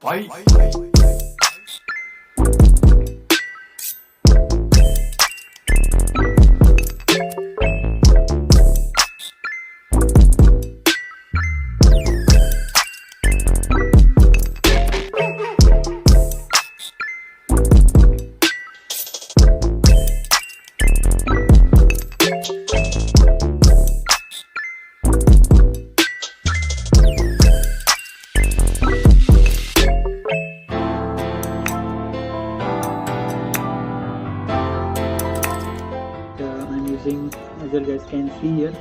Fight. I'm using, as you guys can see here,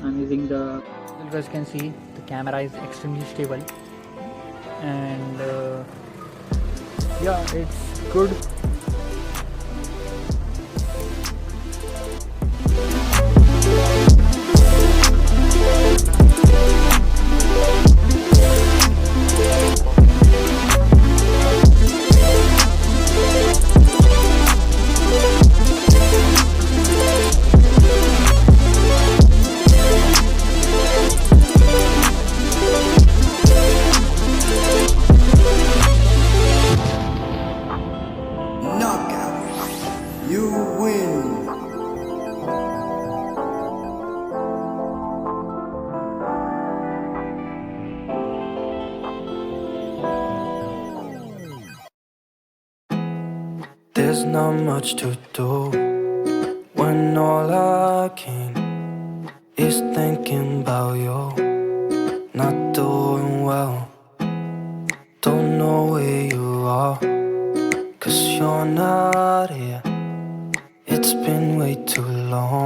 I'm using the, you guys can see the camera is extremely stable, and yeah, it's good. Knockout. You win. There's not much to do when all I can is thinking about you. Not doing well, don't know where you are, 'cause you're not here. It's been way too long.